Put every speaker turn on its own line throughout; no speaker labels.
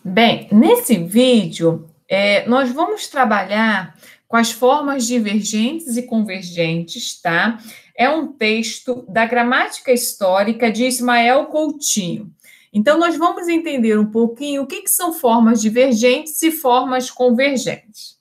Bem, nesse vídeo, nós vamos trabalhar com as formas divergentes e convergentes, tá? É um texto da Gramática Histórica de Ismael Coutinho. Então, nós vamos entender um pouquinho o que são formas divergentes e formas convergentes.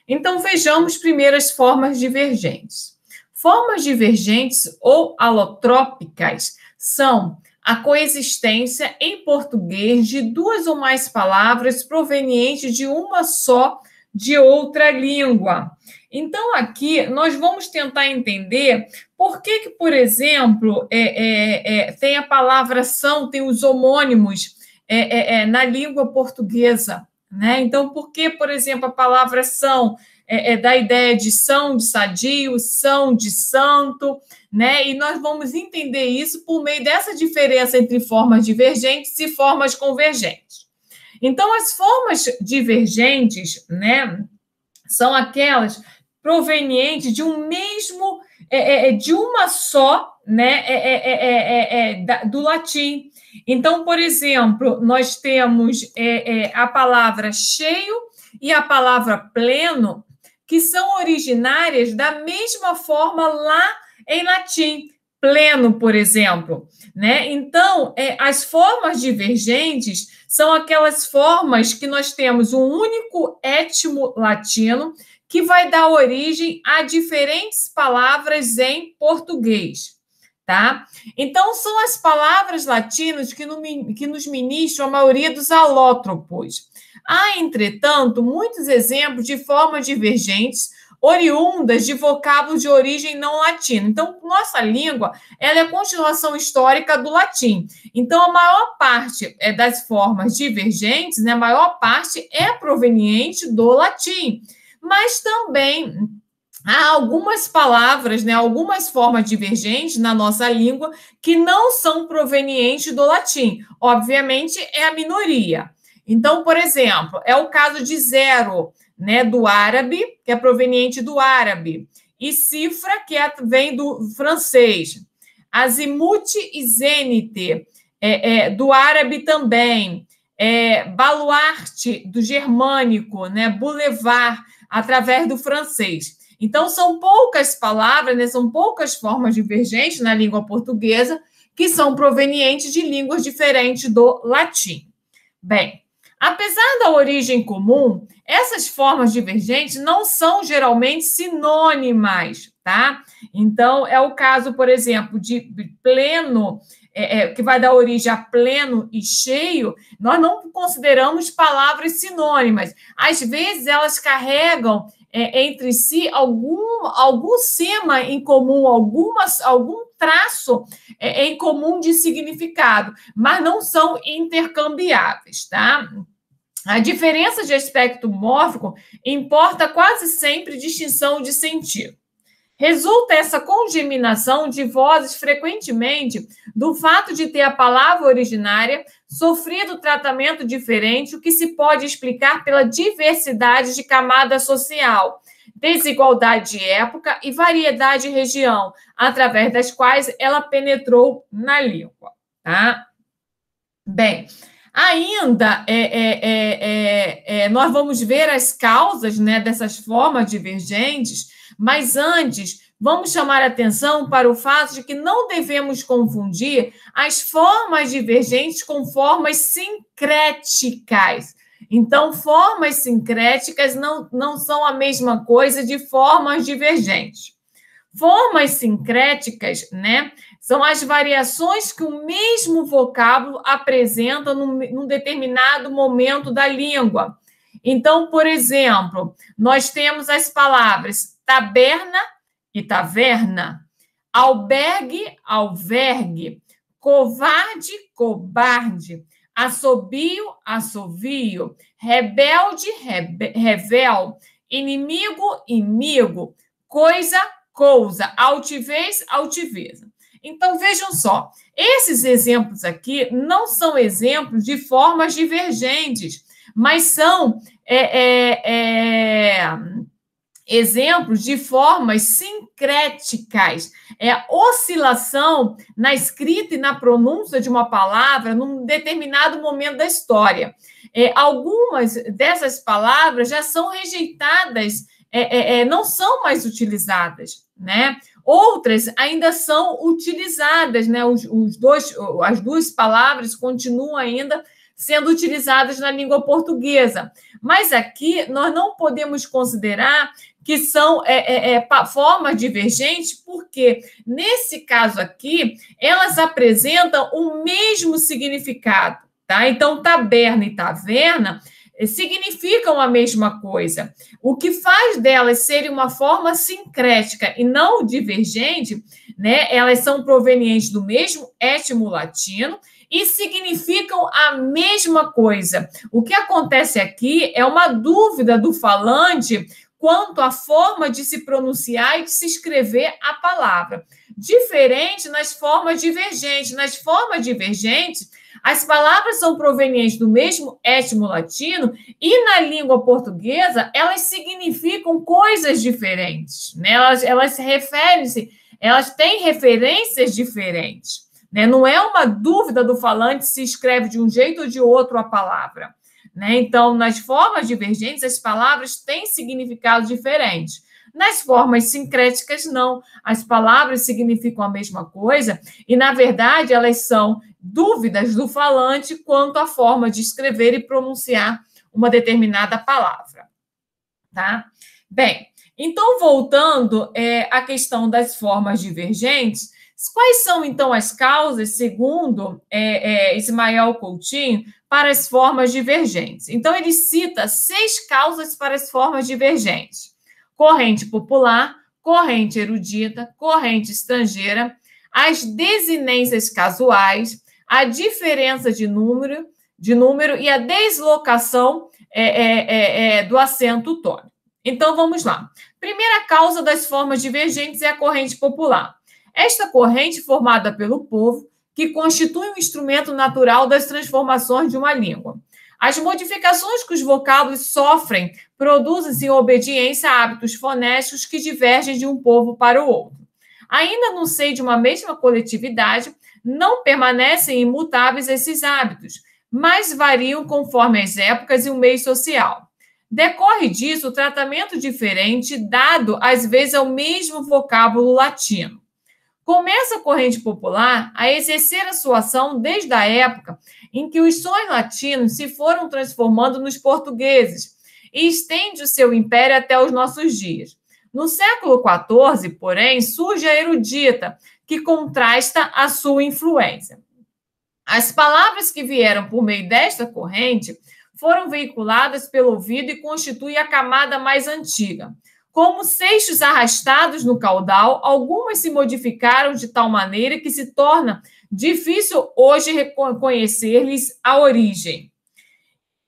Então, vejamos primeiro as formas divergentes. Formas divergentes ou alotrópicas são a coexistência em português de duas ou mais palavras provenientes de uma só de outra língua. Então, aqui nós vamos tentar entender por que por exemplo, tem a palavra são, tem os homônimos na língua portuguesa, né? Então, por que, por exemplo, a palavra são da ideia de são de sadio, são de santo, né? E nós vamos entender isso por meio dessa diferença entre formas divergentes e formas convergentes. Então, as formas divergentes, né, são aquelas provenientes de um mesmo, de uma só, né, do latim. Então, por exemplo, nós temos a palavra cheio e a palavra pleno, que são originárias da mesma forma lá em latim, pleno, por exemplo, né? Então, as formas divergentes são aquelas formas que nós temos um único étimo latino que vai dar origem a diferentes palavras em português, tá? Então, são as palavras latinas que nos ministram a maioria dos alótropos. Há, entretanto, muitos exemplos de formas divergentes oriundas de vocábulos de origem não latina. Então, nossa língua, ela é a continuação histórica do latim. Então, a maior parte das formas divergentes, né, a maior parte é proveniente do latim. Mas também há algumas palavras, né, algumas formas divergentes na nossa língua que não são provenientes do latim. Obviamente, é a minoria. Então, por exemplo, é o caso de zero, né, do árabe, que é proveniente do árabe, e cifra, que vem do francês. Azimuth e zênite, do árabe também. Baluarte, do germânico, né, boulevard, através do francês. Então, são poucas palavras, né, são poucas formas divergentes na língua portuguesa que são provenientes de línguas diferentes do latim. Bem, apesar da origem comum, essas formas divergentes não são geralmente sinônimas, tá? Então, é o caso, por exemplo, de pleno, que vai dar origem a pleno e cheio, nós não consideramos palavras sinônimas. Às vezes, elas carregam entre si algum sema em comum, algum traço em comum de significado, mas não são intercambiáveis, tá? A diferença de aspecto mórfico importa quase sempre distinção de sentido. Resulta essa congeminação de vozes frequentemente do fato de ter a palavra originária sofrido tratamento diferente, o que se pode explicar pela diversidade de camada social, desigualdade de época e variedade de região, através das quais ela penetrou na língua, tá? Bem, ainda nós vamos ver as causas, né, dessas formas divergentes, mas antes vamos chamar a atenção para o fato de que não devemos confundir as formas divergentes com formas sincréticas. Então, formas sincréticas não são a mesma coisa de formas divergentes. Formas sincréticas, né, são as variações que o mesmo vocábulo apresenta num determinado momento da língua. Então, por exemplo, nós temos as palavras taberna e taverna, albergue, alvergue, covarde, cobarde, assobio, assovio, rebelde, revel, inimigo, imigo, coisa, coisa, altivez, altiveza. Então, vejam só, esses exemplos aqui não são exemplos de formas divergentes, mas são exemplos de formas sincréticas, oscilação na escrita e na pronúncia de uma palavra num determinado momento da história. Algumas dessas palavras já são rejeitadas, não são mais utilizadas, né? Outras ainda são utilizadas, né? As duas palavras continuam ainda sendo utilizadas na língua portuguesa. Mas aqui nós não podemos considerar que são formas divergentes, porque, nesse caso aqui, elas apresentam o mesmo significado, tá? Então, taberna e taverna significam a mesma coisa. O que faz delas serem uma forma sincrética e não divergente, né? Elas são provenientes do mesmo étimo latino e significam a mesma coisa. O que acontece aqui é uma dúvida do falante quanto à forma de se pronunciar e de se escrever a palavra. Diferente nas formas divergentes. Nas formas divergentes, as palavras são provenientes do mesmo étimo latino e, na língua portuguesa, elas significam coisas diferentes, né? Elas referem-se, elas têm referências diferentes, né? Não é uma dúvida do falante se escreve de um jeito ou de outro a palavra, né? Então, nas formas divergentes, as palavras têm significados diferentes. Nas formas sincréticas, não. As palavras significam a mesma coisa e, na verdade, elas são dúvidas do falante quanto à forma de escrever e pronunciar uma determinada palavra, tá? Bem, então, voltando à questão das formas divergentes, quais são, então, as causas, segundo Ismael Coutinho, para as formas divergentes? Então, ele cita 6 causas para as formas divergentes: corrente popular, corrente erudita, corrente estrangeira, as desinências casuais, a diferença de número e a deslocação do acento tônico. Então, vamos lá. Primeira causa das formas divergentes é a corrente popular. Esta corrente, formada pelo povo, que constitui um instrumento natural das transformações de uma língua. As modificações que os vocábulos sofrem produzem-se em obediência a hábitos fonéticos que divergem de um povo para o outro. Ainda no seio de uma mesma coletividade, não permanecem imutáveis esses hábitos, mas variam conforme as épocas e o meio social. Decorre disso o tratamento diferente dado, às vezes, ao mesmo vocábulo latino. Começa a corrente popular a exercer a sua ação desde a época em que os sons latinos se foram transformando nos portugueses e estende o seu império até os nossos dias. No século XIV, porém, surge a erudita, que contrasta a sua influência. As palavras que vieram por meio desta corrente foram veiculadas pelo ouvido e constituem a camada mais antiga. Como seixos arrastados no caudal, algumas se modificaram de tal maneira que se torna difícil hoje reconhecer-lhes a origem.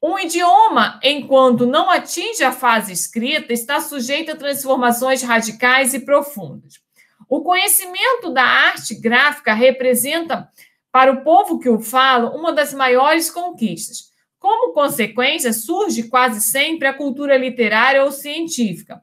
Um idioma, enquanto não atinge a fase escrita, está sujeito a transformações radicais e profundas. O conhecimento da arte gráfica representa, para o povo que o fala, uma das maiores conquistas. Como consequência, surge quase sempre a cultura literária ou científica,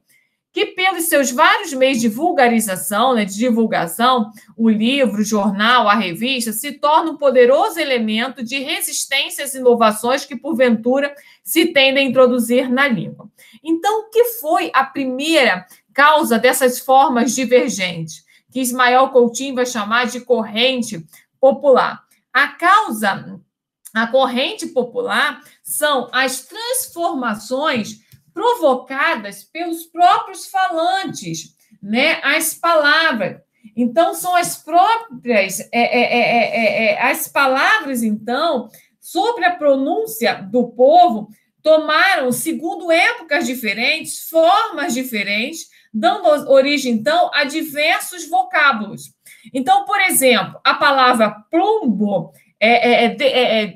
que, pelos seus vários meios de vulgarização, né, de divulgação, o livro, o jornal, a revista, se torna um poderoso elemento de resistência às inovações que, porventura, se tendem a introduzir na língua. Então, o que foi a primeira causa dessas formas divergentes, que Ismael Coutinho vai chamar de corrente popular? A corrente popular são as transformações provocadas pelos próprios falantes, né? As palavras. Então, são as próprias, as palavras, então, sobre a pronúncia do povo, tomaram, segundo épocas diferentes, formas diferentes, dando origem, então, a diversos vocábulos. Então, por exemplo, a palavra plumbo,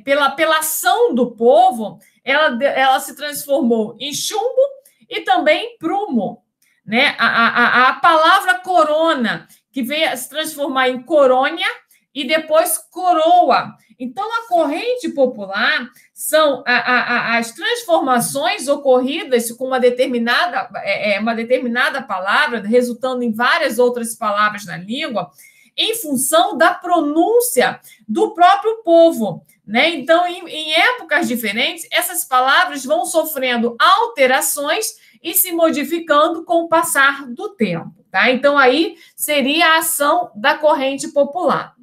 pela ação do povo, ela se transformou em chumbo e também prumo, né? A palavra corona, que veio a se transformar em corônia e depois coroa. Então, a corrente popular são as transformações ocorridas com uma determinada palavra, resultando em várias outras palavras na língua, em função da pronúncia do próprio povo, né? Então, em épocas diferentes, essas palavras vão sofrendo alterações e se modificando com o passar do tempo, tá? Então, aí seria a ação da corrente popular.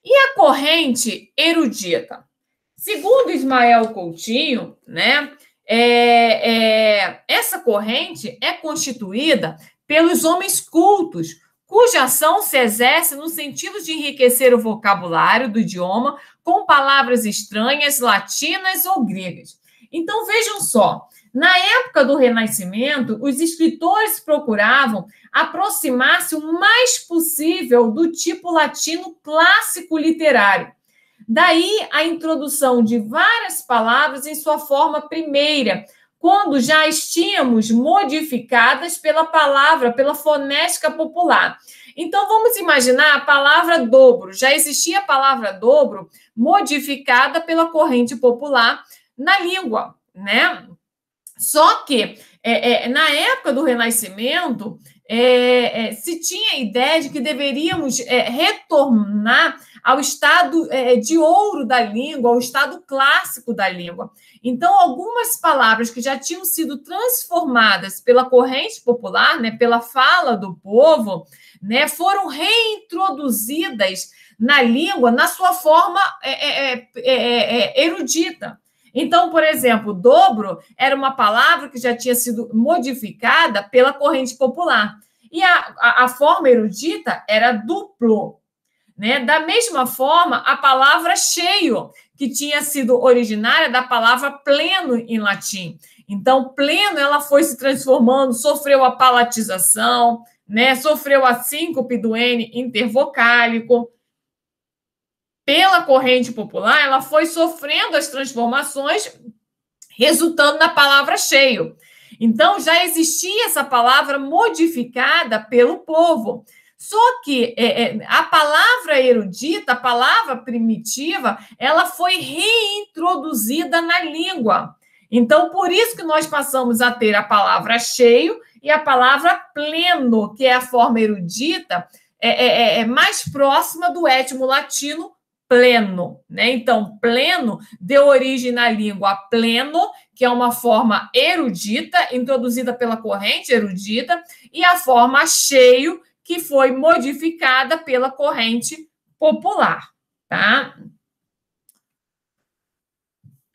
E a corrente erudita? Segundo Ismael Coutinho, né, essa corrente é constituída pelos homens cultos, cuja ação se exerce no sentido de enriquecer o vocabulário do idioma com palavras estranhas, latinas ou gregas. Então, vejam só, na época do Renascimento, os escritores procuravam aproximar-se o mais possível do tipo latino clássico literário. Daí a introdução de várias palavras em sua forma primeira, quando já as tínhamos modificadas pela palavra, pela fonética popular. Então, vamos imaginar a palavra dobro. Já existia a palavra dobro modificada pela corrente popular na língua, né? Só que, na época do Renascimento, se tinha a ideia de que deveríamos retornar ao estado de ouro da língua, ao estado clássico da língua. Então, algumas palavras que já tinham sido transformadas pela corrente popular, né, pela fala do povo, né, foram reintroduzidas na língua na sua forma erudita. Então, por exemplo, dobro era uma palavra que já tinha sido modificada pela corrente popular. E a forma erudita era duplo, né? Da mesma forma, a palavra cheio, que tinha sido originária da palavra pleno em latim. Então, pleno, ela foi se transformando, sofreu a palatização, né? Sofreu a síncope do N intervocálico. Pela corrente popular, ela foi sofrendo as transformações, resultando na palavra cheio. Então, já existia essa palavra modificada pelo povo. Só que a palavra erudita, a palavra primitiva, ela foi reintroduzida na língua. Então, por isso que nós passamos a ter a palavra cheio e a palavra pleno, que é a forma erudita, mais próxima do étimo latino pleno, né? Então, pleno deu origem na língua a pleno, que é uma forma erudita, introduzida pela corrente erudita, e a forma cheio, que foi modificada pela corrente popular, tá?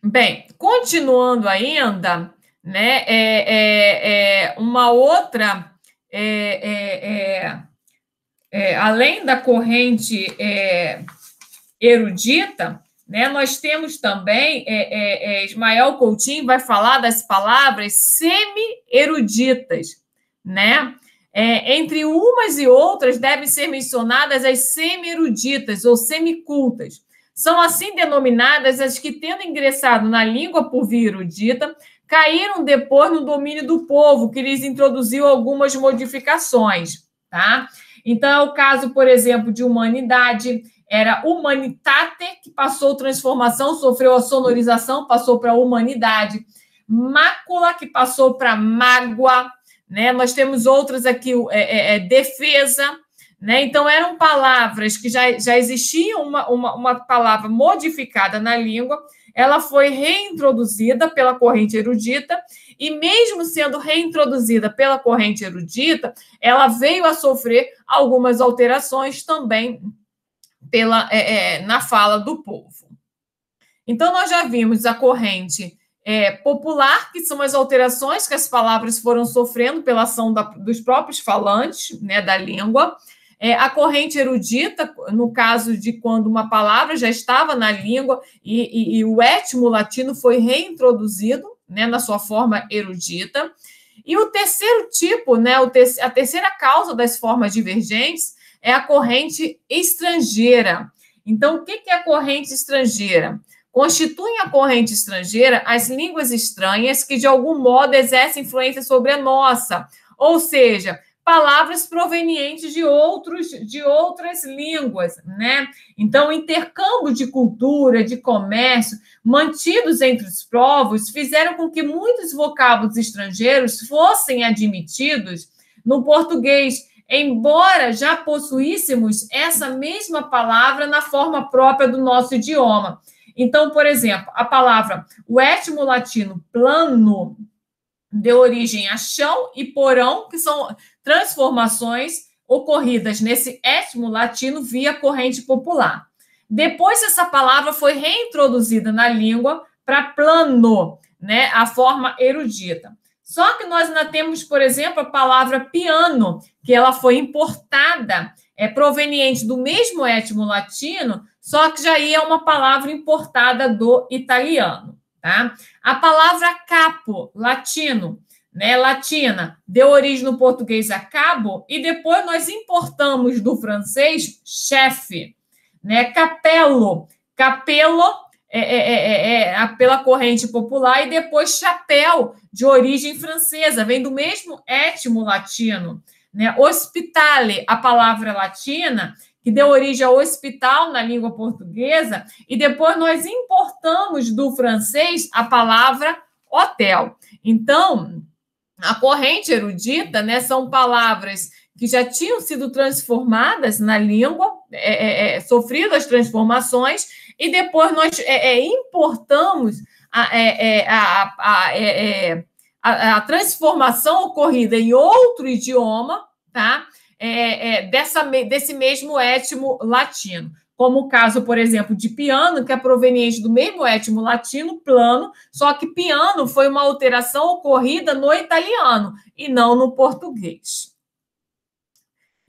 Bem, continuando ainda, né? Uma outra, além da corrente erudita, né, nós temos também, Ismael Coutinho vai falar das palavras semi-eruditas, né? Entre umas e outras devem ser mencionadas as semi-eruditas ou semicultas. São assim denominadas as que, tendo ingressado na língua por via erudita, caíram depois no domínio do povo, que lhes introduziu algumas modificações, tá? Então, é o caso, por exemplo, de humanidade. Era humanitate, que passou transformação, sofreu a sonorização, passou para humanidade. Mácula, que passou para mágoa, né? Nós temos outras aqui, defesa, né? Então, eram palavras que já existiam uma palavra modificada na língua, ela foi reintroduzida pela corrente erudita, e mesmo sendo reintroduzida pela corrente erudita, ela veio a sofrer algumas alterações também na fala do povo. Então, nós já vimos a corrente popular, que são as alterações que as palavras foram sofrendo pela ação dos próprios falantes, né, da língua. A corrente erudita, no caso de quando uma palavra já estava na língua e o étimo latino foi reintroduzido, né, na sua forma erudita. E o terceiro tipo, né, a terceira causa das formas divergentes é a corrente estrangeira. Então, o que é a corrente estrangeira? Constituem a corrente estrangeira as línguas estranhas que, de algum modo, exercem influência sobre a nossa, ou seja, palavras provenientes de outras línguas, né? Então, o intercâmbio de cultura, de comércio, mantidos entre os povos, fizeram com que muitos vocábulos estrangeiros fossem admitidos no português, embora já possuíssemos essa mesma palavra na forma própria do nosso idioma. Então, por exemplo, a palavra, o étimo latino plano, deu origem a chão e porão, que são transformações ocorridas nesse étimo latino via corrente popular. Depois, essa palavra foi reintroduzida na língua para plano, né, a forma erudita. Só que nós ainda temos, por exemplo, a palavra piano, que ela foi importada, proveniente do mesmo étimo latino, só que já é uma palavra importada do italiano. Tá? A palavra capo, latino, né, latina, deu origem no português a cabo, e depois nós importamos do francês chefe, né? Capelo, pela corrente popular, e depois chapéu, de origem francesa, vem do mesmo étimo latino, né? Hospitale, a palavra latina, que deu origem ao hospital na língua portuguesa, e depois nós importamos do francês a palavra hotel. Então, a corrente erudita, né, são palavras que já tinham sido transformadas na língua, sofrido as transformações, e depois nós importamos a transformação ocorrida em outro idioma, tá? Desse mesmo étimo latino, como o caso, por exemplo, de piano, que é proveniente do mesmo étimo latino, plano, só que piano foi uma alteração ocorrida no italiano e não no português.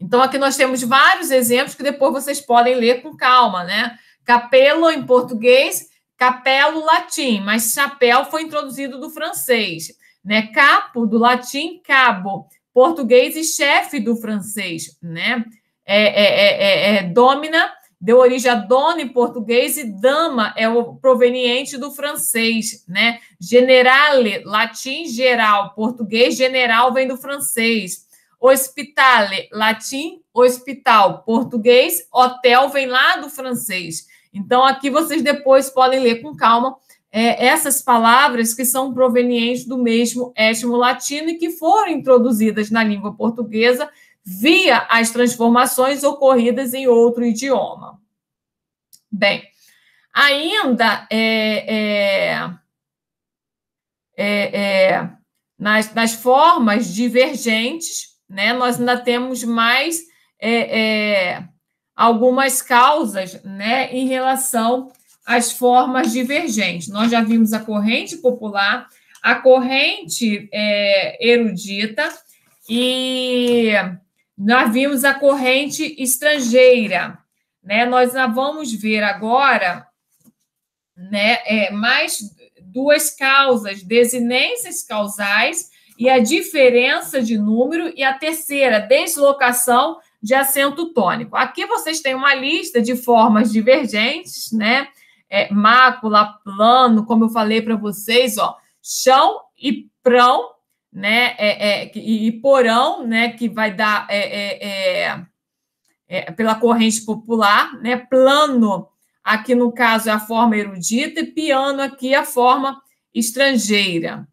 Então, aqui nós temos vários exemplos que depois vocês podem ler com calma, né? Capello, em português, capelo, latim, mas chapéu foi introduzido do francês, né? Capo, do latim, cabo, português, e chefe do francês, né? Domina, deu origem a dona em português, e dama é o proveniente do francês, né? Generale, latim, geral, português, general vem do francês. Hospitale, latim, hospital, português, hotel vem lá do francês. Então, aqui vocês depois podem ler com calma essas palavras que são provenientes do mesmo étimo latino e que foram introduzidas na língua portuguesa via as transformações ocorridas em outro idioma. Bem, ainda nas formas divergentes, né, nós ainda temos mais algumas causas, né, em relação às formas divergentes. Nós já vimos a corrente popular, a corrente erudita, e nós vimos a corrente estrangeira, né? Nós vamos ver agora, né, mais duas causas, desinências causais e a diferença de número, e a terceira, deslocação de acento tônico. Aqui vocês têm uma lista de formas divergentes, né? Mácula, plano, como eu falei para vocês, ó, chão e prão, né? E porão, né? Que vai dar pela corrente popular, né? Plano, aqui no caso é a forma erudita, e piano aqui é a forma estrangeira.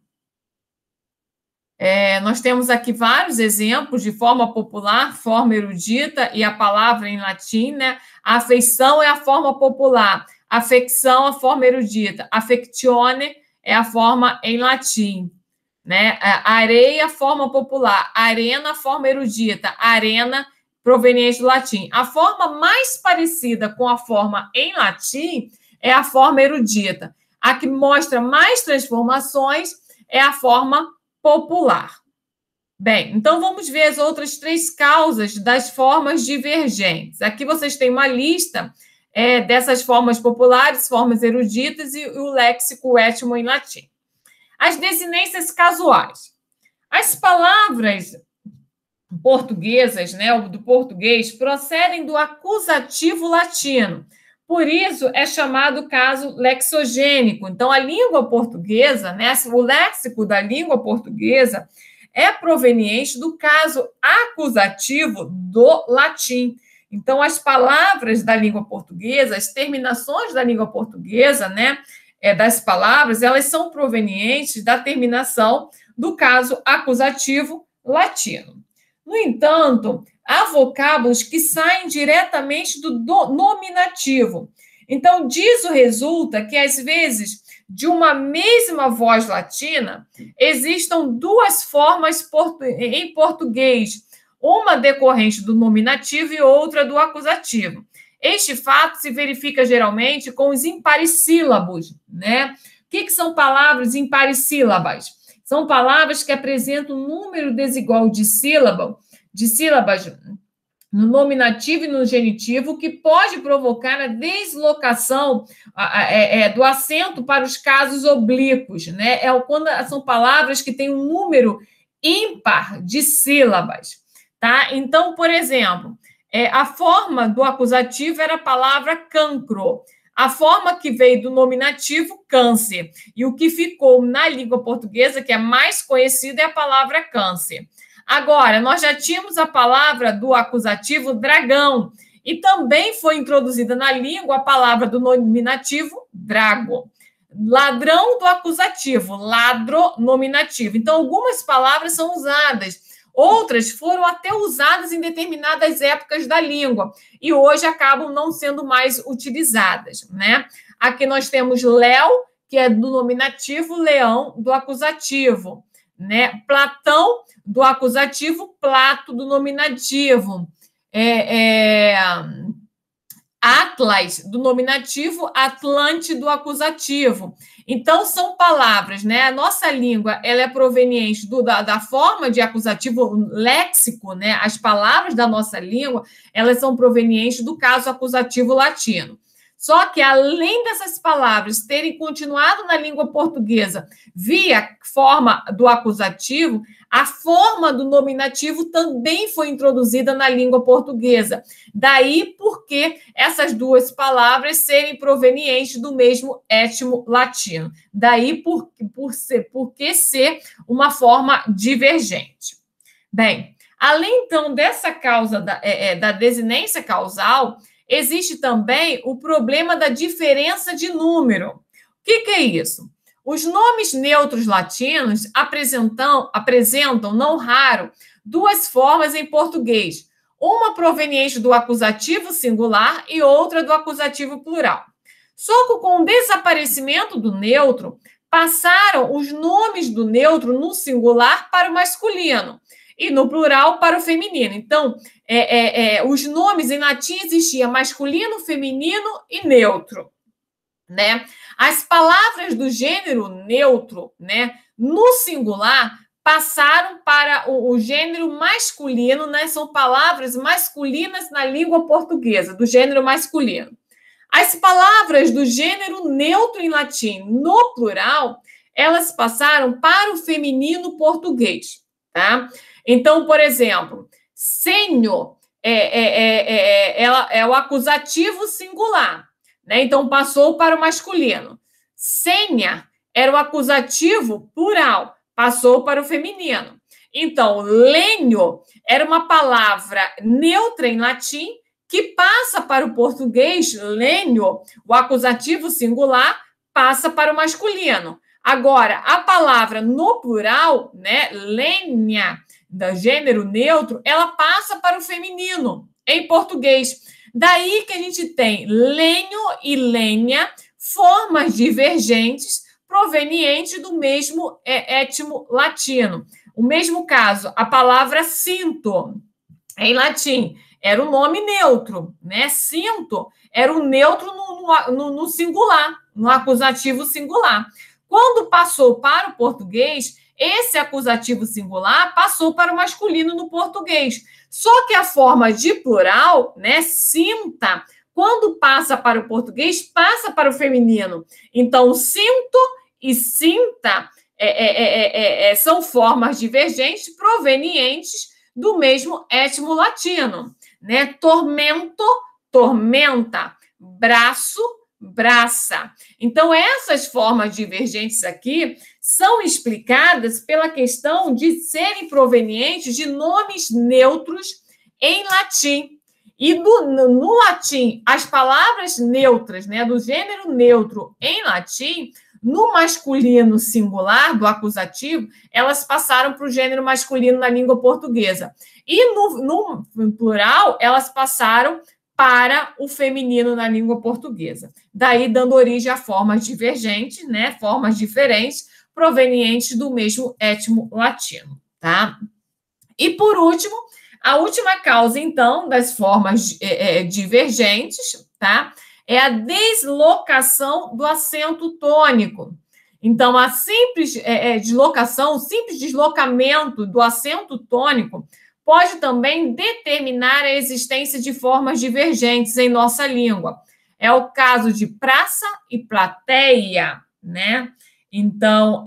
Nós temos aqui vários exemplos de forma popular, forma erudita e a palavra em latim, né? A afeição é a forma popular, afecção a forma erudita, affectione é a forma em latim, né? Areia, forma popular, arena, a forma erudita, arena, proveniente do latim. A forma mais parecida com a forma em latim é a forma erudita. A que mostra mais transformações é a forma popular. Bem, então vamos ver as outras três causas das formas divergentes. Aqui vocês têm uma lista dessas formas populares, formas eruditas e o léxico étimo em latim. As desinências casuais. As palavras portuguesas, né, do português, procedem do acusativo latino. Por isso, é chamado caso lexogênico. Então, a língua portuguesa, né, o léxico da língua portuguesa é proveniente do caso acusativo do latim. Então, as palavras da língua portuguesa, as terminações da língua portuguesa, né, das palavras, elas são provenientes da terminação do caso acusativo latino. No entanto, há vocábulos que saem diretamente do nominativo. Então, disso resulta que, às vezes, de uma mesma voz latina, existam duas formas em português, uma decorrente do nominativo e outra do acusativo. Este fato se verifica geralmente com os imparissílabos, né? O que são palavras imparissílabas? São palavras que apresentam um número desigual de sílabas no nominativo e no genitivo, que pode provocar a deslocação do acento para os casos oblíquos, né? Quando são palavras que têm um número ímpar de sílabas, tá? Então, por exemplo, a forma do acusativo era a palavra cancro. A forma que veio do nominativo, câncer. E o que ficou na língua portuguesa, que é mais conhecida, é a palavra câncer. Agora, nós já tínhamos a palavra do acusativo, dragão. E também foi introduzida na língua a palavra do nominativo, drago. Ladrão do acusativo, ladro nominativo. Então, algumas palavras são usadas. Outras foram até usadas em determinadas épocas da língua e hoje acabam não sendo mais utilizadas, né? Aqui nós temos Léo, que é do nominativo, Leão, do acusativo, né? Platão, do acusativo, Plato, do nominativo. Atlas, do nominativo, Atlante, do acusativo. Então, são palavras, né? A nossa língua, ela é proveniente da forma de acusativo léxico, né? As palavras da nossa língua, elas são provenientes do caso acusativo latino. Só que, além dessas palavras terem continuado na língua portuguesa via forma do acusativo, a forma do nominativo também foi introduzida na língua portuguesa. Daí porque essas duas palavras serem provenientes do mesmo étimo latino. Daí porque ser uma forma divergente. Bem, além, então, dessa causa da desinência causal, existe também o problema da diferença de número. O que é isso? Os nomes neutros latinos apresentam, não raro, duas formas em português, uma proveniente do acusativo singular e outra do acusativo plural. Só que com o desaparecimento do neutro, passaram os nomes do neutro no singular para o masculino e no plural para o feminino. Então, os nomes em latim existiam masculino, feminino e neutro, né? As palavras do gênero neutro, né, no singular, passaram para o gênero masculino, né? São palavras masculinas na língua portuguesa, do gênero masculino. As palavras do gênero neutro em latim, no plural, elas passaram para o feminino português, tá? Então, por exemplo, senho é o acusativo singular, né? Então, passou para o masculino. Senha era o acusativo plural, passou para o feminino. Então, lenho era uma palavra neutra em latim que passa para o português, lenho, o acusativo singular, passa para o masculino. Agora, a palavra no plural, né, lenha, do gênero neutro, ela passa para o feminino, em português. Daí que a gente tem lenho e lenha, formas divergentes provenientes do mesmo étimo latino. O mesmo caso, a palavra cinto, em latim, era o nome neutro, né? Cinto era o neutro no singular, no acusativo singular. Quando passou para o português, esse acusativo singular passou para o masculino no português. Só que a forma de plural, né, cinta, quando passa para o português, passa para o feminino. Então, cinto e cinta são formas divergentes provenientes do mesmo étimo latino, né? Tormento, tormenta, braço, braça. Então, essas formas divergentes aqui são explicadas pela questão de serem provenientes de nomes neutros em latim. E no latim, as palavras neutras, né, do gênero neutro em latim, no masculino singular, do acusativo, elas passaram para o gênero masculino na língua portuguesa. E no plural, elas passaram para o feminino na língua portuguesa. Daí dando origem a formas divergentes, né, formas diferentes, provenientes do mesmo étimo latino, tá? E por último, a última causa, então, das formas divergentes, tá? É a deslocação do acento tônico. Então, a simples deslocação, o simples deslocamento do acento tônico pode também determinar a existência de formas divergentes em nossa língua. É o caso de praça e plateia, né? Então,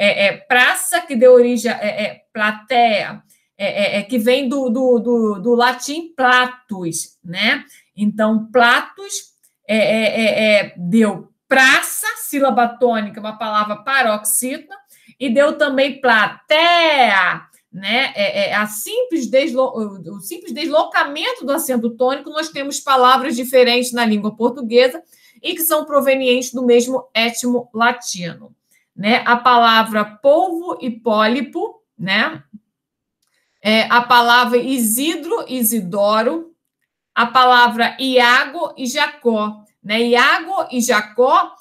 praça, que deu origem a plateia, que vem do latim platus, né? Então, platus deu praça, sílaba tônica, uma palavra paroxítona, e deu também plateia, né? O simples deslocamento do acento tônico, nós temos palavras diferentes na língua portuguesa e que são provenientes do mesmo étimo latino, né? A palavra polvo e pólipo, né? A palavra Isidro, Isidoro, a palavra Iago e Jacó, né? Iago e Jacó,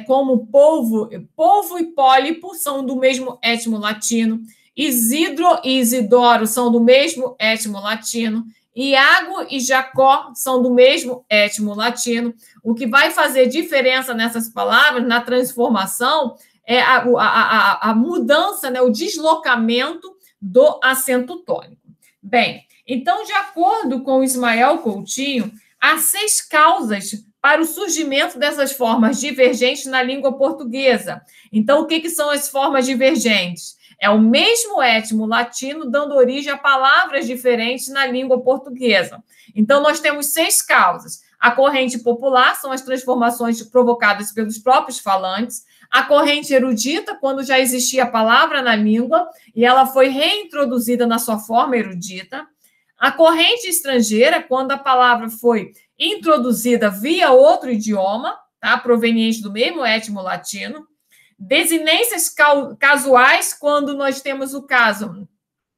como polvo e pólipo são do mesmo étimo latino, Isidro e Isidoro são do mesmo étimo latino, Iago e Jacó são do mesmo étimo latino. O que vai fazer diferença nessas palavras, na transformação, é a mudança, né? O deslocamento do acento tônico. Bem, então, de acordo com Ismael Coutinho, há 6 causas para o surgimento dessas formas divergentes na língua portuguesa. Então, o que são as formas divergentes? É o mesmo étimo latino dando origem a palavras diferentes na língua portuguesa. Então, nós temos 6 causas. A corrente popular são as transformações provocadas pelos próprios falantes. A corrente erudita, quando já existia a palavra na língua e ela foi reintroduzida na sua forma erudita. A corrente estrangeira, quando a palavra foi introduzida via outro idioma, tá? Proveniente do mesmo étimo latino. Desinências casuais, quando nós temos o caso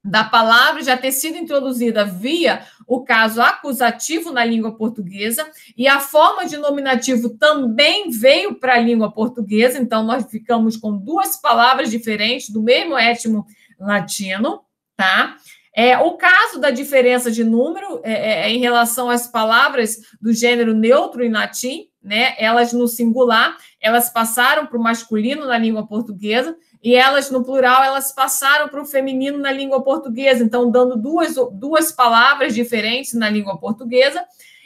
da palavra já ter sido introduzida via o caso acusativo na língua portuguesa, e a forma de nominativo também veio para a língua portuguesa, então nós ficamos com 2 palavras diferentes do mesmo étimo latino, tá? O caso da diferença de número em relação às palavras do gênero neutro em latim, né? Elas no singular, elas passaram para o masculino na língua portuguesa, e elas, no plural, elas passaram para o feminino na língua portuguesa, então dando duas palavras diferentes na língua portuguesa.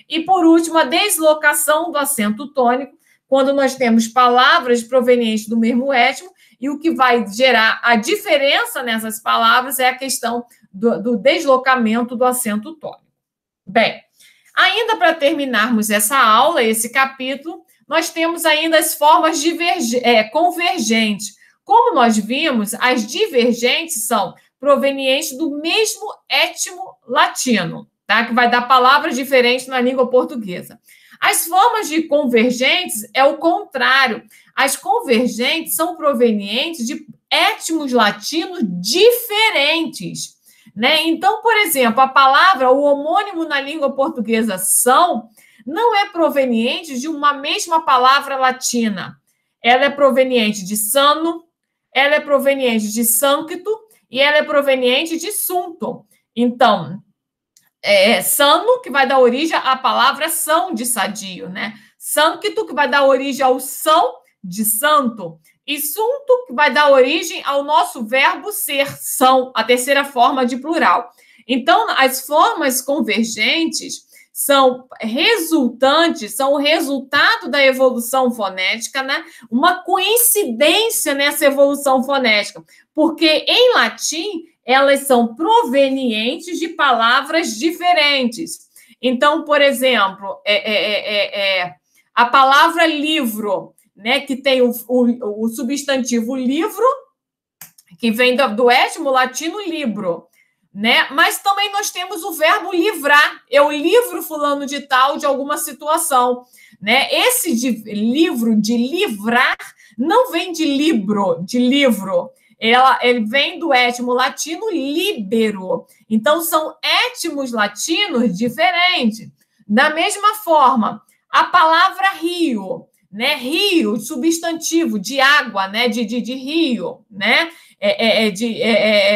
E, por último, a deslocação do acento tônico, quando nós temos palavras provenientes do mesmo étimo, e o que vai gerar a diferença nessas palavras é a questão do deslocamento do acento tônico. Bem, ainda para terminarmos essa aula, esse capítulo, nós temos ainda as formas convergentes. Como nós vimos, as divergentes são provenientes do mesmo étimo latino, tá? Que vai dar palavras diferentes na língua portuguesa. As formas de convergentes é o contrário. As convergentes são provenientes de étimos latinos diferentes, né? Então, por exemplo, a palavra, o homônimo na língua portuguesa são, não é proveniente de uma mesma palavra latina. Ela é proveniente de sano, ela é proveniente de sancto e ela é proveniente de sunto. Então, sano, que vai dar origem à palavra são, de sadio, né? Sancto, que vai dar origem ao são, de santo. E sunto, que vai dar origem ao nosso verbo ser, são, a terceira forma de plural. Então, as formas convergentes são o resultado da evolução fonética, né? Uma coincidência nessa evolução fonética, porque em latim elas são provenientes de palavras diferentes. Então, por exemplo, a palavra livro, né, que tem o substantivo livro, que vem do étimo latino libro, né? Mas também nós temos o verbo livrar. Eu livro fulano de tal de alguma situação, né? Esse livro, de livrar, não vem de livro, de livro. Ele vem do étimo latino libero. Então, são étimos latinos diferentes. Da mesma forma, a palavra rio, né? Rio, substantivo de água, né? De rio, né?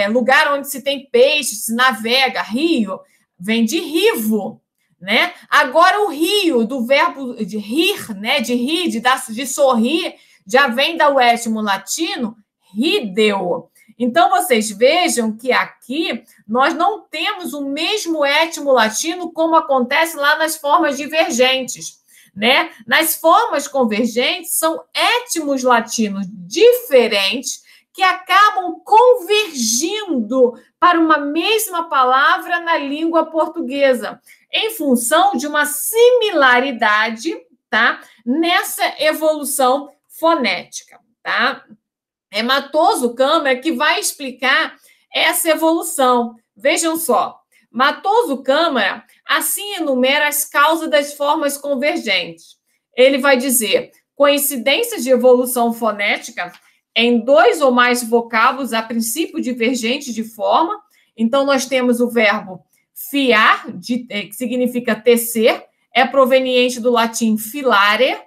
Lugar onde se tem peixe, se navega, rio, vem de rivo, né? Agora, o rio, do verbo de rir, né? De rir, de sorrir, já vem do étimo latino rideu. Então, vocês vejam que aqui nós não temos o mesmo étimo latino como acontece lá nas formas divergentes, né? Nas formas convergentes, são étimos latinos diferentes que acabam convergindo para uma mesma palavra na língua portuguesa, em função de uma similaridade, tá? Nessa evolução fonética, tá? É Matoso Câmara que vai explicar essa evolução. Vejam só, Matoso Câmara assim enumera as causas das formas convergentes. Ele vai dizer coincidências de evolução fonética em dois ou mais vocábulos a princípio divergente de forma. Então, nós temos o verbo fiar, que significa tecer, é proveniente do latim filare,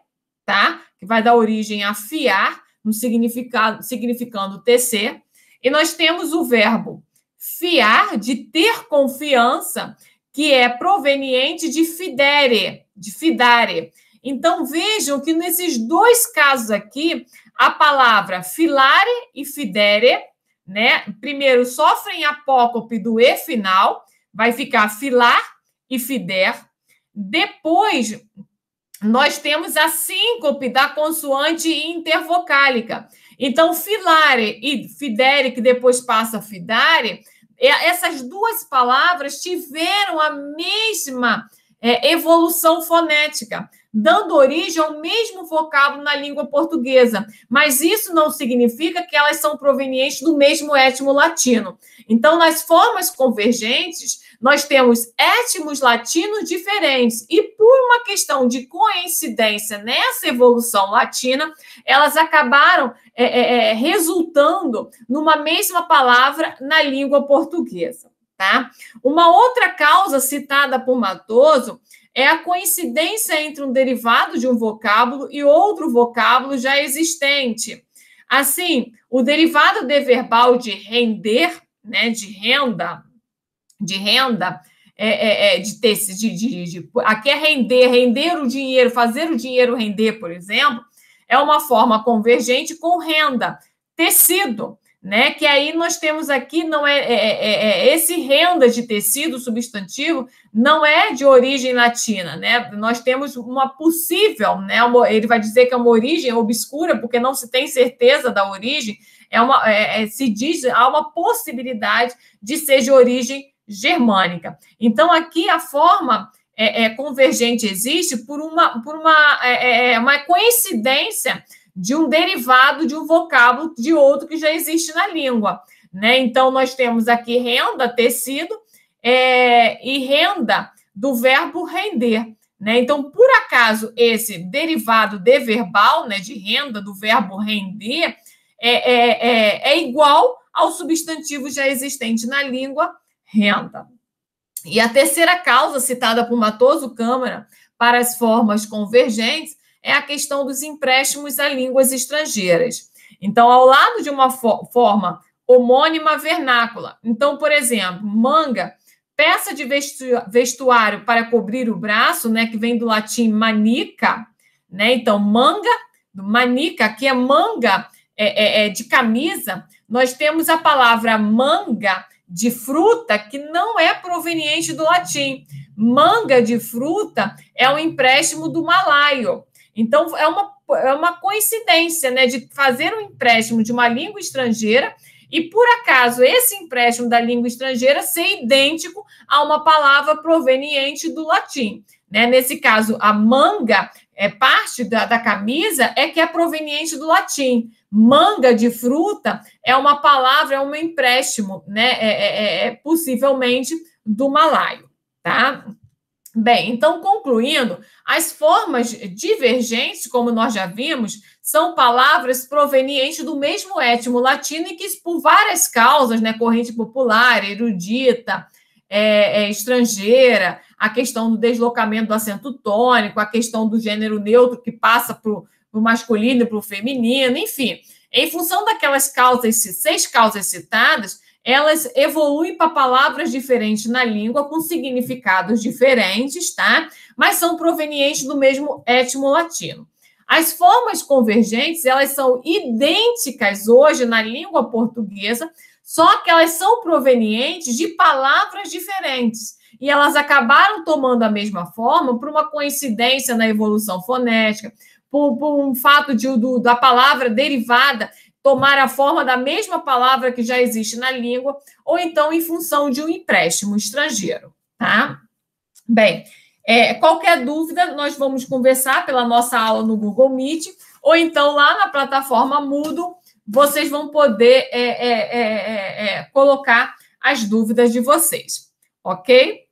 tá? Que vai dar origem a fiar, no significando tecer. E nós temos o verbo fiar, de ter confiança, que é proveniente de fidere, de fidare. Então, vejam que nesses dois casos aqui, a palavra filare e fidere, né? Primeiro, sofrem apócope do E final, vai ficar filar e fider. Depois, nós temos a síncope da consoante intervocálica. Então, filare e fidere, que depois passa a fidare, essas duas palavras tiveram a mesma evolução fonética, dando origem ao mesmo vocábulo na língua portuguesa. Mas isso não significa que elas são provenientes do mesmo étimo latino. Então, nas formas convergentes, nós temos étimos latinos diferentes. E por uma questão de coincidência nessa evolução latina, elas acabaram resultando numa mesma palavra na língua portuguesa. Tá? Uma outra causa citada por Matoso é a coincidência entre um derivado de um vocábulo e outro vocábulo já existente. Assim, o derivado deverbal de render, né, de renda, aqui é render o dinheiro, fazer o dinheiro render, por exemplo, é uma forma convergente com renda, tecido, né? Que aí nós temos aqui, não esse renda de tecido substantivo não é de origem latina, né? Nós temos uma possível, né? Ele vai dizer que é uma origem obscura, porque não se tem certeza da origem, se diz, há uma possibilidade de ser de origem germânica. Então, aqui a forma convergente existe por uma coincidência de um derivado de um vocábulo de outro que já existe na língua, né? Então, nós temos aqui renda, tecido, e renda do verbo render, né? Então, por acaso, esse derivado deverbal, né, de renda, do verbo render, é igual ao substantivo já existente na língua, renda. E a terceira causa citada por Matoso Câmara para as formas convergentes é a questão dos empréstimos a línguas estrangeiras. Então, ao lado de uma forma homônima vernácula. Então, por exemplo, manga, peça de vestuário para cobrir o braço, né, que vem do latim manica, né? Então, manga, manica, aqui é manga de camisa. Nós temos a palavra manga de fruta, que não é proveniente do latim. Manga de fruta é um empréstimo do malaio. Então, é uma coincidência, né, de fazer um empréstimo de uma língua estrangeira e, por acaso, esse empréstimo da língua estrangeira ser idêntico a uma palavra proveniente do latim. Né? Nesse caso, a manga parte da camisa é que é proveniente do latim. Manga de fruta é uma palavra, é um empréstimo, né? Possivelmente do malaio, tá? Bem, então, concluindo, as formas divergentes, como nós já vimos, são palavras provenientes do mesmo étimo latino e que, por várias causas, né, corrente popular, erudita, estrangeira, a questão do deslocamento do acento tônico, a questão do gênero neutro que passa para o masculino e para o feminino, enfim. Em função daquelas causas, 6 causas citadas, elas evoluem para palavras diferentes na língua, com significados diferentes, tá? Mas são provenientes do mesmo étimo latino. As formas convergentes, elas são idênticas hoje na língua portuguesa, só que elas são provenientes de palavras diferentes. E elas acabaram tomando a mesma forma por uma coincidência na evolução fonética, por um fato da palavra derivada tomar a forma da mesma palavra que já existe na língua, ou então em função de um empréstimo estrangeiro, tá? Bem, qualquer dúvida, nós vamos conversar pela nossa aula no Google Meet, ou então lá na plataforma Moodle, vocês vão poder colocar as dúvidas de vocês, ok?